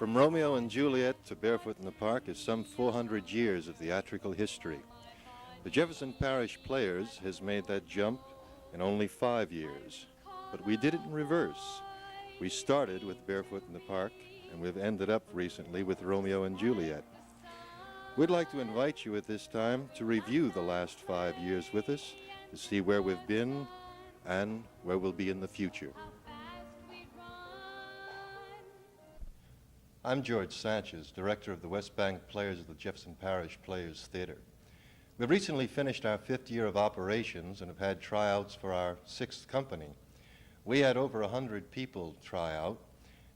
From Romeo and Juliet to Barefoot in the Park is some 400 years of theatrical history. The Jefferson Parish Players has made that jump in only 5 years. But we did it in reverse. We started with Barefoot in the Park, and we've ended up recently with Romeo and Juliet. We'd like to invite you at this time to review the last 5 years with us, to see where we've been and where we'll be in the future. I'm George Sanchez, director of the West Bank Players of the Jefferson Parish Players Theatre. We've recently finished our 5th year of operations and have had tryouts for our 6th company. We had over 100 people try out,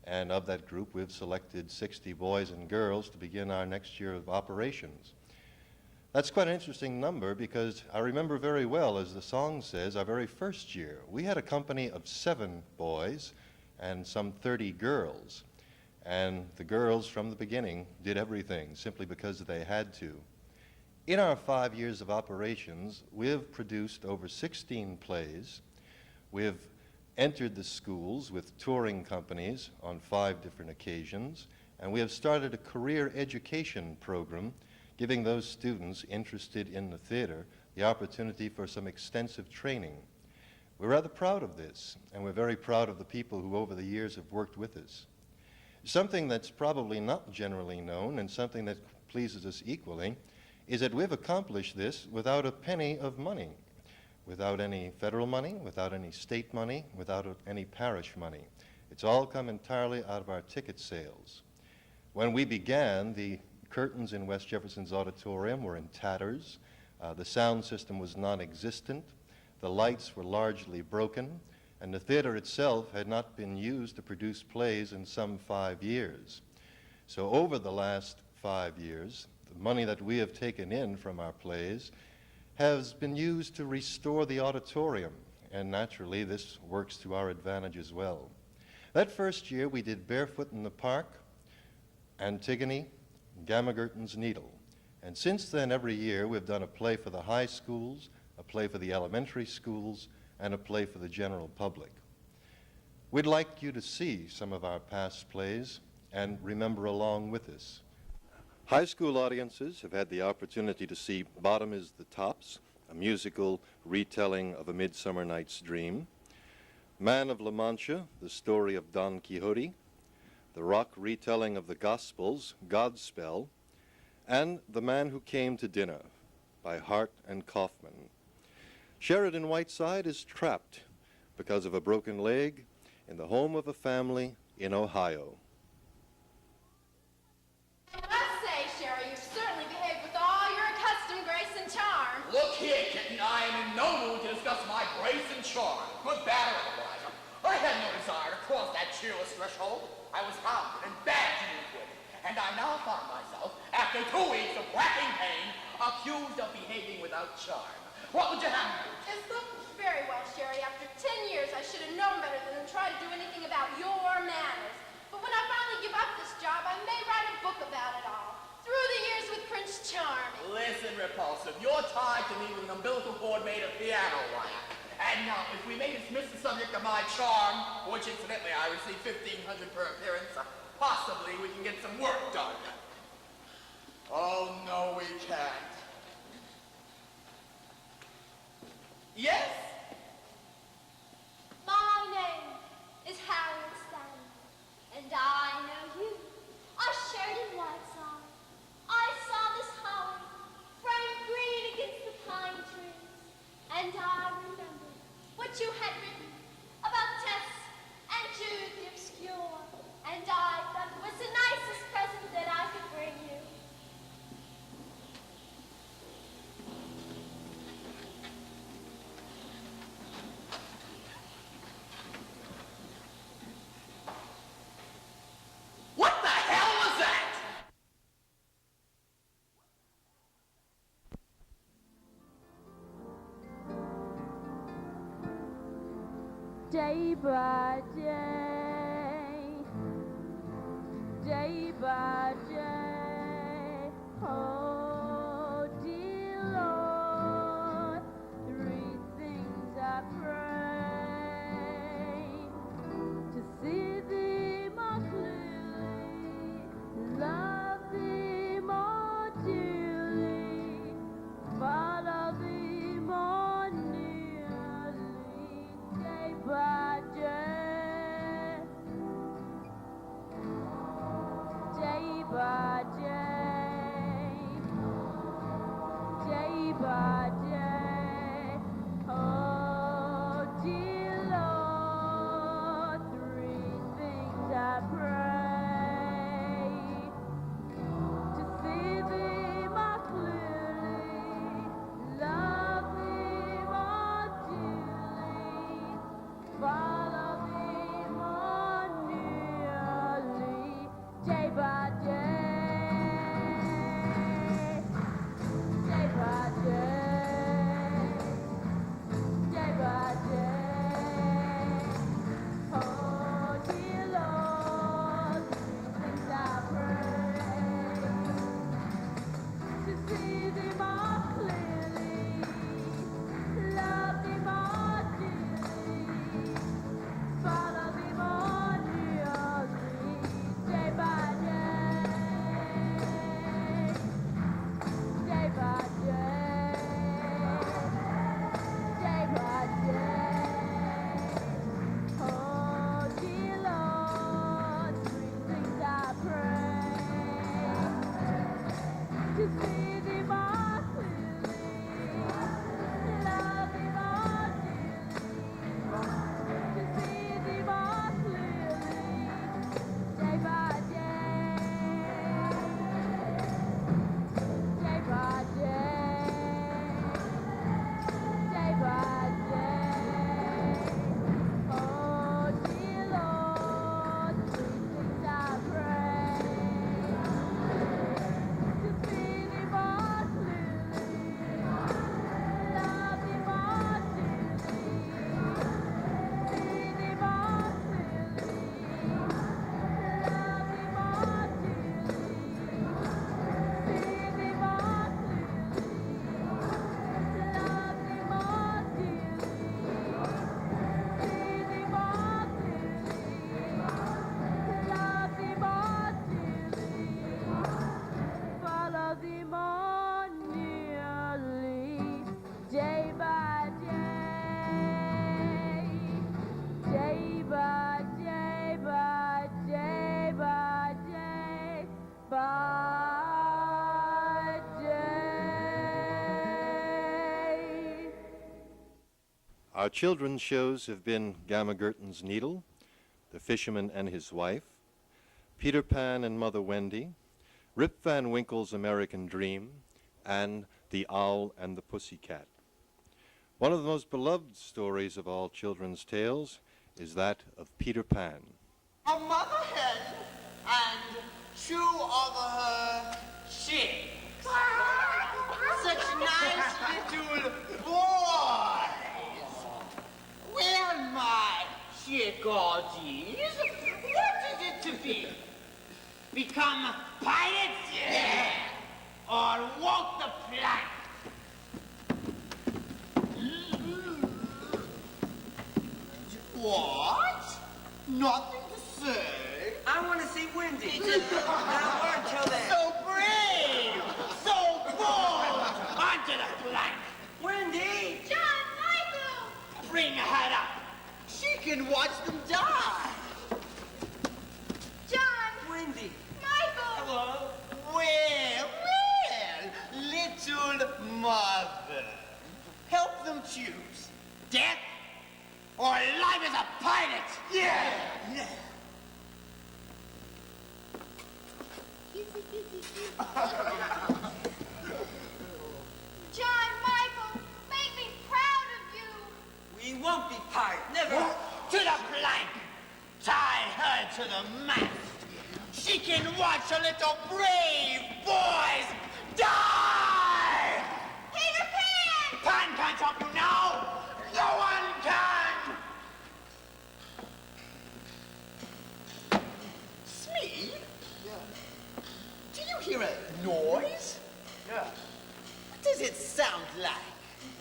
and of that group we've selected 60 boys and girls to begin our next year of operations. That's quite an interesting number because I remember very well, as the song says, our very first year. We had a company of 7 boys and some 30 girls. And the girls from the beginning did everything simply because they had to. In our 5 years of operations, we've produced over 16 plays. We've entered the schools with touring companies on 5 different occasions, and we have started a career education program giving those students interested in the theater the opportunity for some extensive training. We're rather proud of this, and we're very proud of the people who over the years have worked with us. Something that's probably not generally known and something that pleases us equally is that we've accomplished this without a penny of money. Without any federal money, without any state money, without any parish money. It's all come entirely out of our ticket sales. When we began, the curtains in West Jefferson's auditorium were in tatters. The sound system was non-existent. The lights were largely broken, and the theater itself had not been used to produce plays in some 5 years. So over the last 5 years, the money that we have taken in from our plays has been used to restore the auditorium, and naturally this works to our advantage as well. That first year we did Barefoot in the Park, Antigone, Gamma-Gurton's Needle. And since then every year we've done a play for the high schools, a play for the elementary schools, and a play for the general public. We'd like you to see some of our past plays and remember along with us. High school audiences have had the opportunity to see Bottom is the Tops, a musical retelling of A Midsummer Night's Dream, Man of La Mancha, the story of Don Quixote, the rock retelling of the Gospels, Godspell, and The Man Who Came to Dinner by Hart and Kaufman. Sheridan Whiteside is trapped because of a broken leg in the home of a family in Ohio. Look here, kitten, I am in no mood to discuss my grace and charm, good, bad, or otherwise. I had no desire to cross that cheerless threshold. I was hounded and badged into it, and I now find myself, after 2 weeks of racking pain, accused of behaving without charm. What would you have me do? Just very well, Sherry. After 10 years, I should have known better than to try to do anything about your manners. But when I finally give up this job, I may write a book about it all. Through the years with Prince Charming. Listen, Repulsive, you're tied to me with an umbilical cord made of piano wire. And now, if we may dismiss the subject of my charm, for which incidentally I receive $1,500 per appearance, possibly we can get some work done. Oh, no, we can't. Yes? My name is Harriet Stanley, and I know you are Sheridan Whiteside. I saw this holly framed green against the pine trees, and I remembered what you had written about Tess and Jude the Obscure, and I thought it was the nicest present that I could bring you. What the hell was that? Day by day, day by day, oh dear Lord, 3 things I pray, to see thee more clearly, Our children's shows have been Gamma Gurton's Needle, The Fisherman and His Wife, Peter Pan and Mother Wendy, Rip Van Winkle's American Dream, and The Owl and the Pussycat. One of the most beloved stories of all children's tales is that of Peter Pan. A mother hen and 2 of her chicks. Such nice little boys. Well, my chickadees, what is it to be? Become pirates? Yeah. Or walk the plank? What? Nothing to say? I want to see Wendy. Not work till then. So brave! So bold! Onto the plank! Wendy! John, Michael! Bring her up! She can watch them die! John! Wendy! Michael! Hello? Well, little mother. Help them choose. Death or life as a pilot? Yeah! John, Michael, make me proud of you! We won't be pirates. Never. To the plank! Tie her to the mast! She can watch her little brave boys die! Peter Pan! Pan can't help you now! No one can! Smee? Yeah. Do you hear a noise? Yeah. What does it sound like?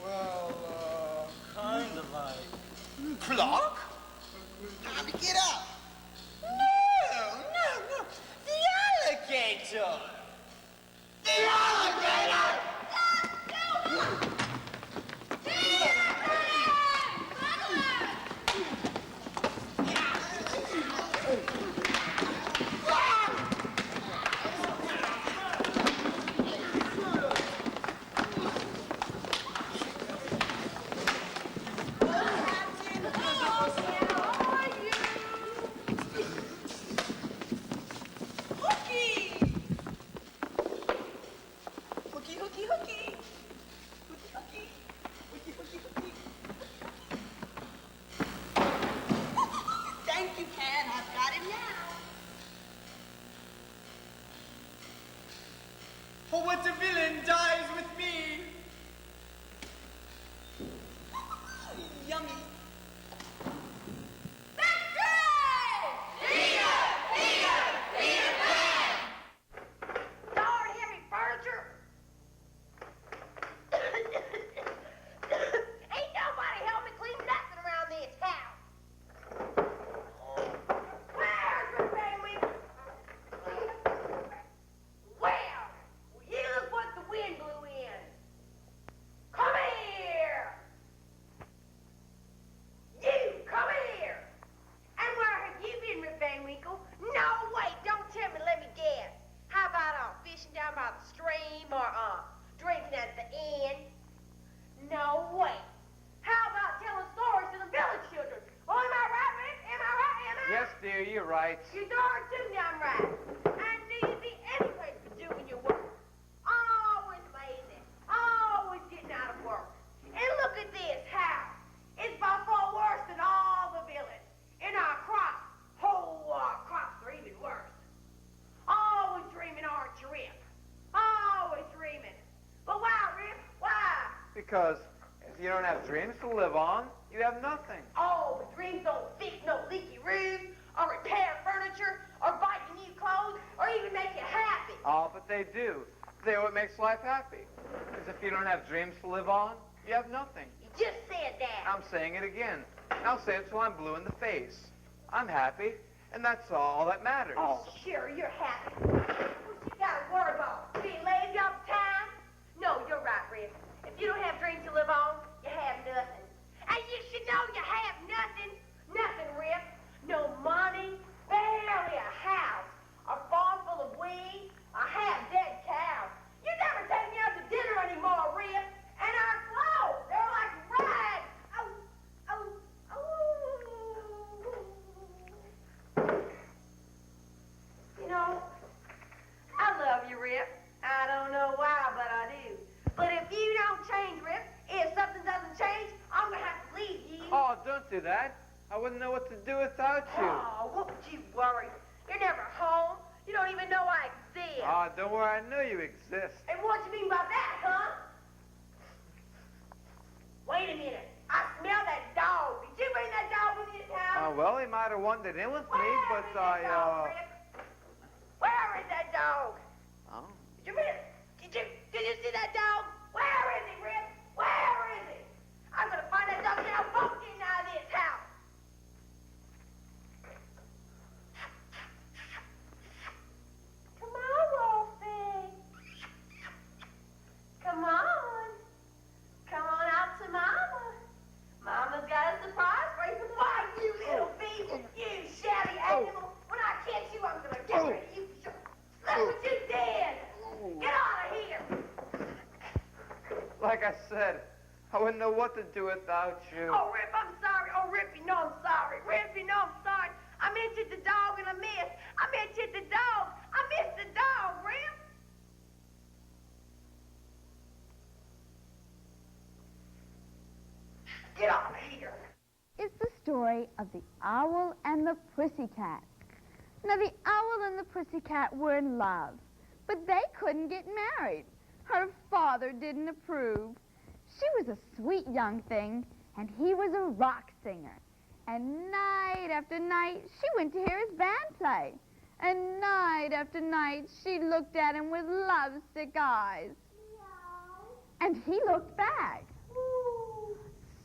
Well, kind of like. Clock? Now get up! No! The alligator! The alligator! Thank you, Pan. I've got him now. For what a villain dies with me! Yummy. Lord, heavy furniture! Ain't nobody help me clean nothing around this house! Where's your family? Well, you look what the wind blew in. Come here! by the stream or drinking at the inn? No way. How about telling stories to the village children? Oh, am I right, Rick? Am I right? Am I? Yes, dear, you're right. You darn tootin' I'm right. And do you see any place for doing your work? Always lazy. Always getting out of work. And look at this house. It's by far worse than all the village. And our crops, our crops are even worse. Always dreaming, aren't you, Rip? Always dreaming. But why, Rip? Why? Because if you don't have dreams to live on, you have nothing. Oh, dreams don't fix no leaky roofs, or repair furniture, or buy you new clothes, or even make you happy. Oh, but they do. They're what makes life happy. Because if you don't have dreams to live on, you have nothing. You just said that. I'm saying it again. I'll say it till I'm blue in the face. I'm happy, and that's all that matters. Oh, sure, you're happy. What you gotta worry about? Being lazy all the time? No, you're right, Rick. If you don't have dreams to live on, you have nothing. And you should know you have nothing. Nothing, Rick. No money, barely a house, a farm full of weeds, a half dead cow. You never take me out to dinner anymore, Rick. And our clothes, they're like rags. You know, I love you, Rip. I don't know why, but I do. But if you don't change, Rip, if something doesn't change, I'm gonna have to leave you. Oh, don't do that. I wouldn't know what to do without you. Oh, what would you worry? You're never home. You don't even know I exist. Oh, don't worry, I know you exist. And what you mean by that, huh? Wait a minute. I smell that dog. Did you bring that dog with you to town? Well, he might have wandered in with me, Where but is that dog, Rip? Where is that dog? Oh. Did you see that dog? Where is he, Rip? Where is he? I'm gonna find that dog and I'll bolt him out of this house. Come on, Wolfie. Come on. Come on out to Mama. Mama's got a surprise for you. Why, you little thief? You shabby animal. When I catch you, I'm gonna get rid of you. Look what you did. Get out of here. Like I said, I wouldn't know what to do without you. Oh, Rip, I'm sorry. Oh, Rip, you know I'm sorry. Rip, you know I'm sorry. I mentioned the dog and I missed. I mentioned the dog. I missed the dog, Rip. Get out of here. It's the story of the owl and the pussycat. Now, the owl and the pussycat were in love, but they couldn't get married. Her father didn't approve. She was a sweet young thing, and he was a rock singer. And night after night, she went to hear his band play. And night after night, she looked at him with lovesick eyes. And he looked back.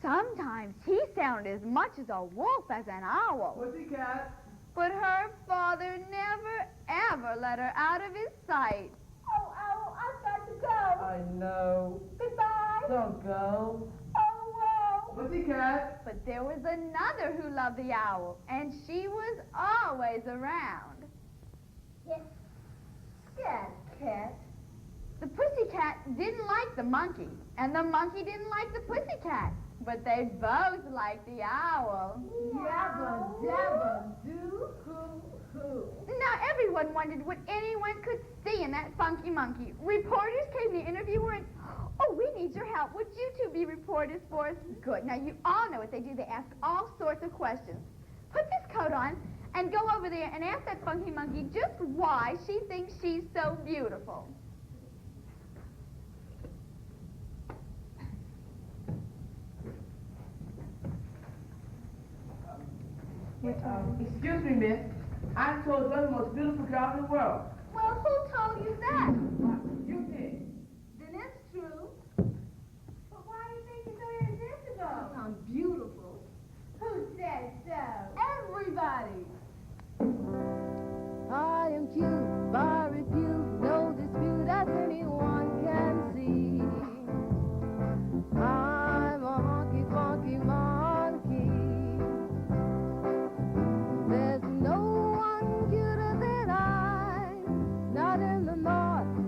Sometimes he sounded as much as a wolf as an owl. Pussycat. But her father never, ever let her out of his sight. Oh, owl, I've got to go. I know. Goodbye. Don't go. Oh, well. Pussycat. But there was another who loved the owl, and she was always around. Yes. Yes, cat. The pussycat didn't like the monkey, and the monkey didn't like the pussycat. But they both liked the owl. Yabba dabba doo hoo hoo. Now everyone wondered what anyone could see in that funky monkey. Reporters came to interview her and, oh, we need your help. Would you two be reporters for us? Good. Now you all know what they do. They ask all sorts of questions. Put this coat on and go over there and ask that funky monkey just why she thinks she's so beautiful. Excuse me, miss. I'm told you're the most beautiful girl in the world. Well, who told you that? You did. Then it's true. But why do you think you're so irresistible? I'm beautiful. Who said so? Everybody. I am cute, by repute, no dispute as anyone can see. I'm a honky funky monkey. There's no one cuter than I, not in the north,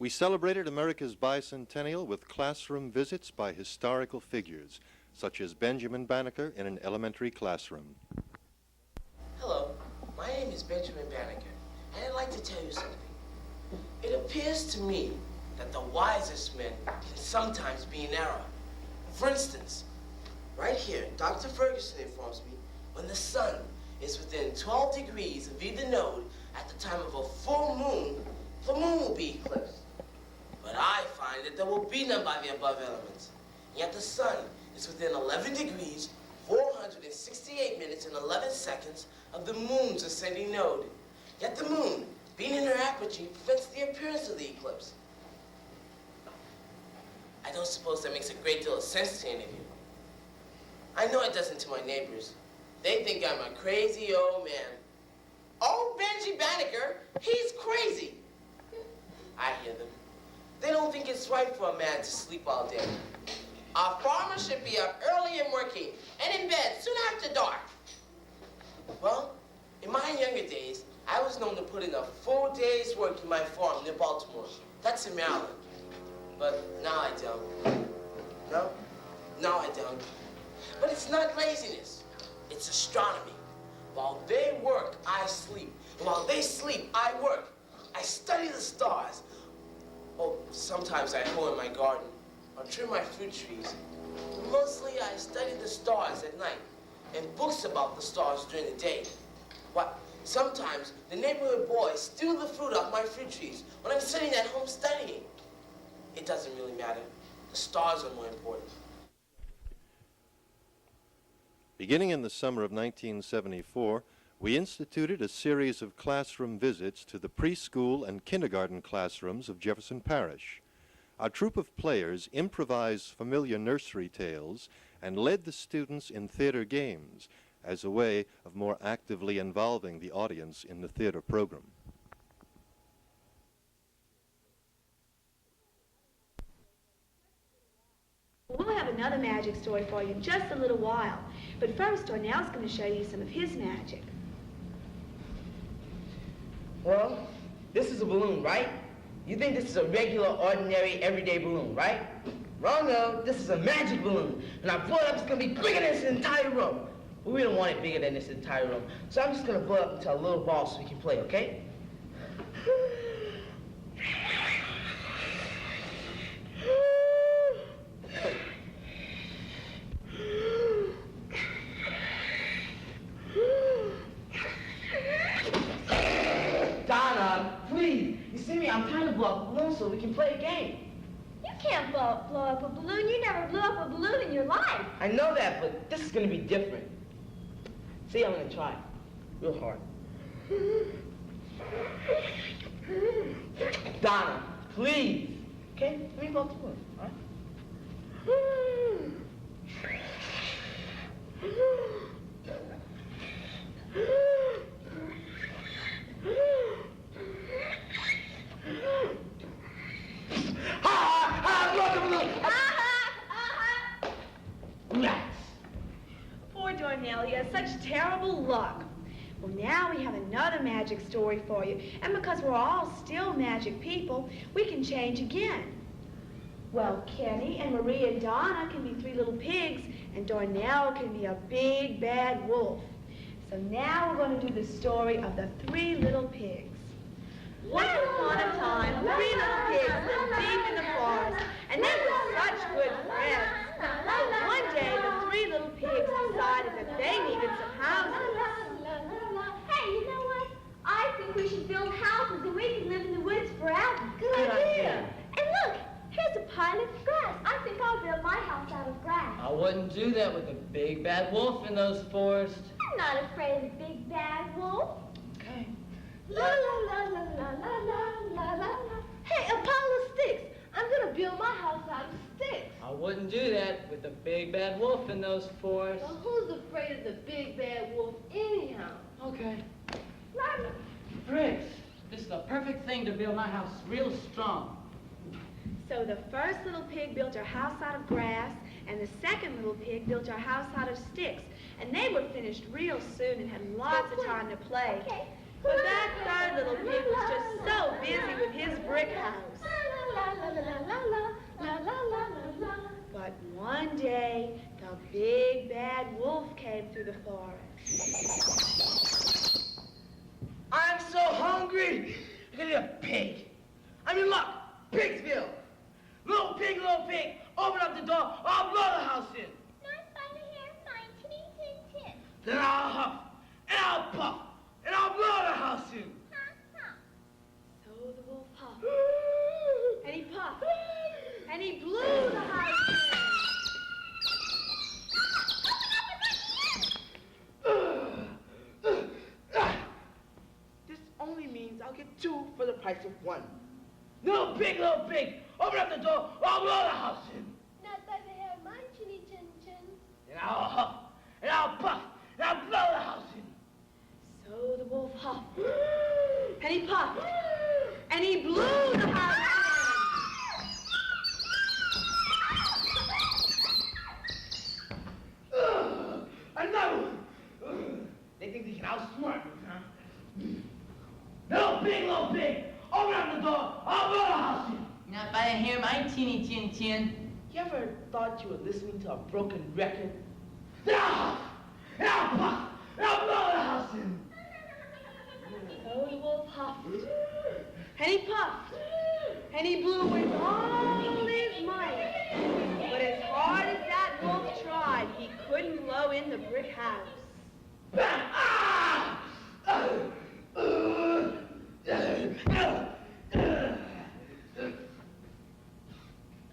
We celebrated America's bicentennial with classroom visits by historical figures, such as Benjamin Banneker in an elementary classroom. Hello, my name is Benjamin Banneker, and I'd like to tell you something. It appears to me that the wisest men can sometimes be in error. For instance, right here, Dr. Ferguson informs me when the sun is within 12 degrees of either node at the time of a full moon, the moon will be eclipsed. But I find that there will be none by the above elements. Yet the sun is within 11 degrees, 468 minutes and 11 seconds of the moon's ascending node. Yet the moon, being in her apogee, prevents the appearance of the eclipse. I don't suppose that makes a great deal of sense to any of you. I know it doesn't to my neighbors. They think I'm a crazy old man. Oh, Benji Banneker, he's crazy. I hear them. They don't think it's right for a man to sleep all day. A farmer should be up early and working, and in bed soon after dark. Well, in my younger days, I was known to put in a full day's work in my farm near Baltimore. That's in Maryland. But now I don't. No, I don't. But it's not laziness. It's astronomy. While they work, I sleep. And while they sleep, I work. I study the stars. Oh, sometimes I hoe in my garden or trim my fruit trees. But mostly I study the stars at night and books about the stars during the day. What? Sometimes the neighborhood boys steal the fruit off my fruit trees when I'm sitting at home studying. It doesn't really matter. The stars are more important. Beginning in the summer of 1974, we instituted a series of classroom visits to the preschool and kindergarten classrooms of Jefferson Parish. Our troupe of players improvised familiar nursery tales and led the students in theater games as a way of more actively involving the audience in the theater program. We'll have another magic story for you in just a little while. But first, Darnell's going to show you some of his magic. Well, this is a balloon, right? You think this is a regular, ordinary, everyday balloon, right? Wrong, no. This is a magic balloon. And I blow it up, it's going to be bigger than this entire room. But we don't want it bigger than this entire room. So I'm just going to blow it up into a little ball so we can play, okay? I'm trying to blow up a balloon so we can play a game. You can't blow up a balloon. You never blew up a balloon in your life. I know that, but this is going to be different. See, I'm going to try real hard. Donna, please. Okay, let me blow up the balloon, all right? Poor Darnell, he has such terrible luck. Well, now we have another magic story for you. And because we're all still magic people, we can change again. Well, Kenny and Marie and Donna can be three little pigs, and Darnell can be a big, bad wolf. So now we're going to do the story of the three little pigs. Once upon a time, three little pigs lived deep in the forest, and they were such good friends. But one day, the three little pigs decided that they needed some houses. Hey, you know what? I think we should build houses and we can live in the woods forever. Good idea. And look, here's a pile of grass. I think I'll build my house out of grass. I wouldn't do that with a big bad wolf in those forests. I'm not afraid of the big bad wolf. Okay. La la la la la la la la la. Hey, a pile of sticks. I'm gonna build my house out of sticks. I wouldn't do that with a big bad wolf in those forests. Well, who's afraid of the big bad wolf anyhow? Okay. La la. Bricks. This is the perfect thing to build my house real strong. So the first little pig built her house out of grass, and the second little pig built her house out of sticks. And they were finished real soon and had lots of time to play. Okay. But that third little pig was just so busy with his brick house. But one day, the big bad wolf came through the forest. I'm so hungry. I could eat a pig. I'm in luck. Pigsville. Little pig, open up the door. I'll blow the house in. Not by the hair, fine, tinny, tin, tin. Then I'll huff, and I'll puff, and I'll blow the house in. So the wolf huffed, and he puffed, and he blew the house in. This only means I'll get 2 for the price of 1. Little pig, open up the door, I'll blow the house in. Not by the hair, mine, chinny, chin, chin. And I'll huff, and I'll puff, and I'll blow the house in. So the wolf huffed, and he puffed, and he blew the house in. Another one. They think they can outsmart me, huh? Little pig, open up the door, I'll blow the house in. Not by the hair, my teeny tin tin. You ever thought you were listening to a broken record? Then I'll huff, and I'll puff, and I'll blow the house in. So the wolf huffed, and he puffed, and he blew with all his might. But as hard as that wolf tried, he couldn't blow in the brick house. A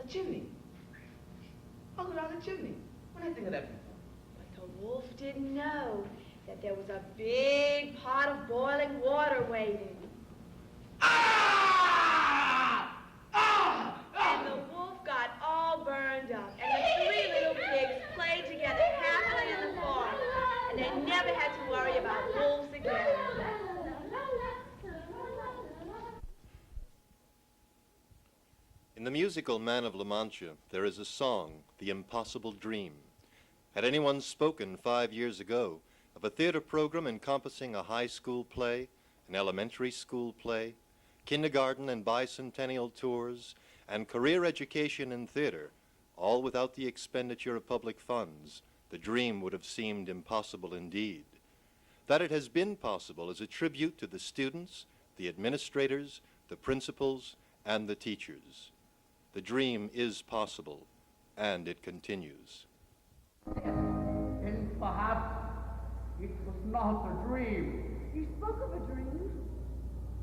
chimney. I'll go down the chimney. What did I think of that before? But the wolf didn't know that there was a big pot of boiling water waiting. And the wolf got all burned up, and the 3 little pigs played together happily in the forest, and they never had to worry about wolves again. In the musical Man of La Mancha, there is a song, The Impossible Dream. Had anyone spoken 5 years ago of a theater program encompassing a high school play, an elementary school play, kindergarten and bicentennial tours, and career education in theater, all without the expenditure of public funds, the dream would have seemed impossible indeed. That it has been possible is a tribute to the students, the administrators, the principals, and the teachers. The dream is possible, and it continues. And perhaps it was not a dream. You spoke of a dream,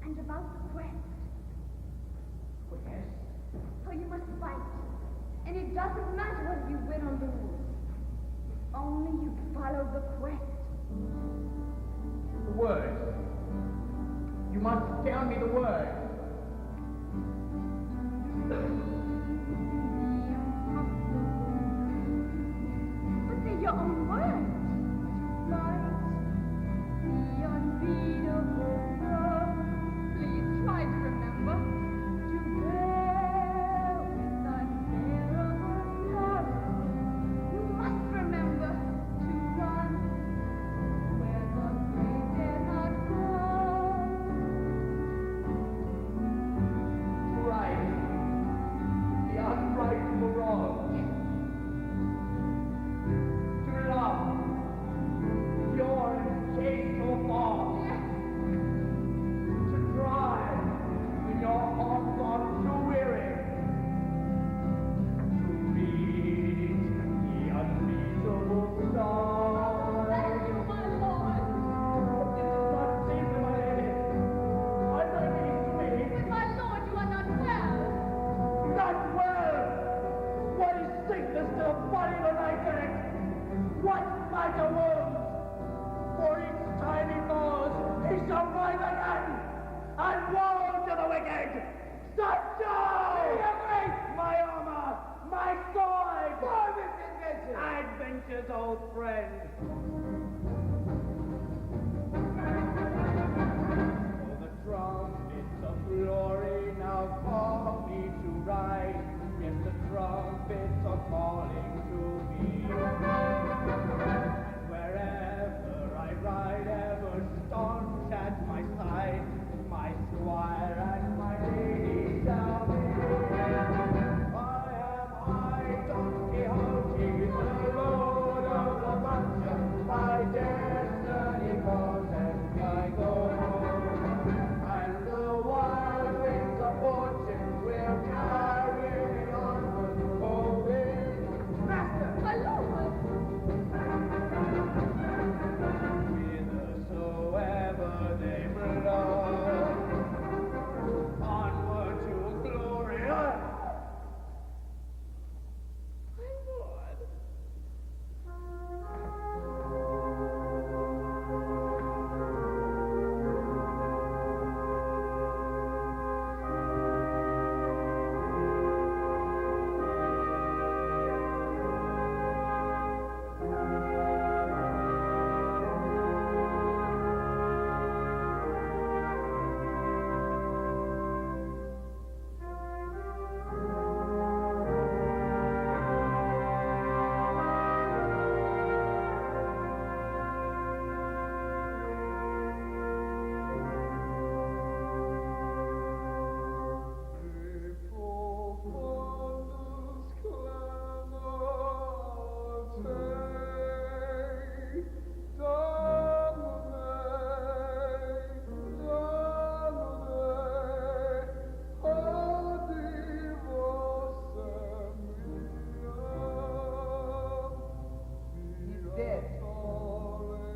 and about the quest. Quest? How you must fight, and it doesn't matter whether you win or lose. If only you follow the quest. The words. You must tell me the words. But they're your own words. Light, the unbeatable love. Please try to remember. To bear with unbearable sorrow. You must remember to run where the brave dare not go. Right. The unrightful wrong. To love. Pure and chaste so far. To try when your heart gone too weary. To reach the unreachable star. Thank you, my lord. It does not seem to my lady. What I mean to me. But my lord, you are not well. Not well! What is sickness to a body that I can? What matter wounds? For each time he falls, he shall rise again! And woe to the wicked! Such joy! My armor! My sword! Adventure's old friend! Oh, the trumpets of glory now call me to ride. Yes, the trumpets are calling to me. And wherever I ride, ever staunch at my side, my squire and my lady shall be. I am I, Don Quixote. Onward to glory.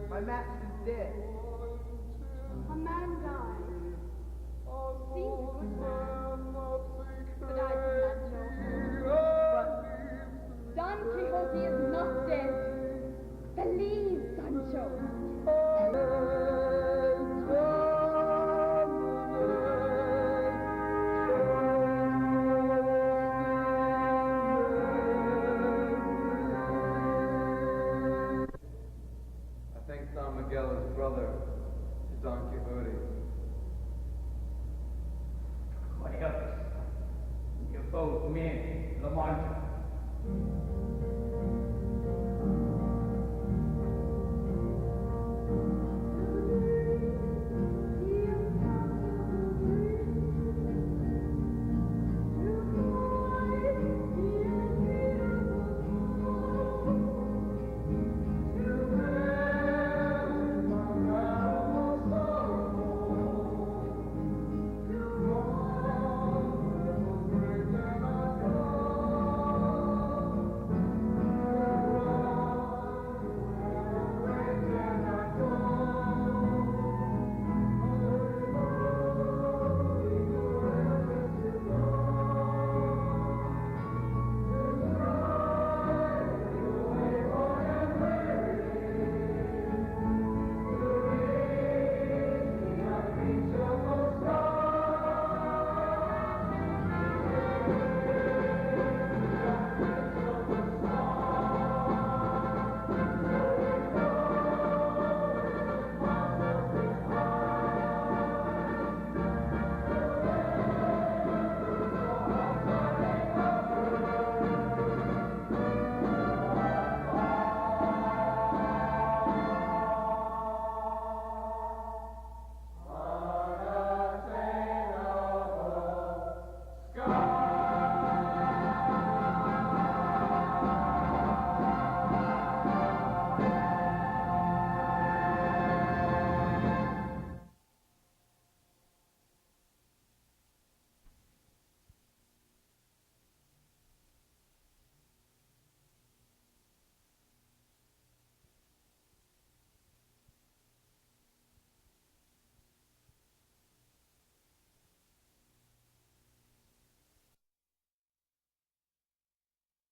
My master's dead. A man died. Seemed a good man, but I did not know. But Don Quixote is not dead. Believe, Sancho. I think Don Miguel is brother to Don Quixote. Cornelius, you're both men, La Mancha.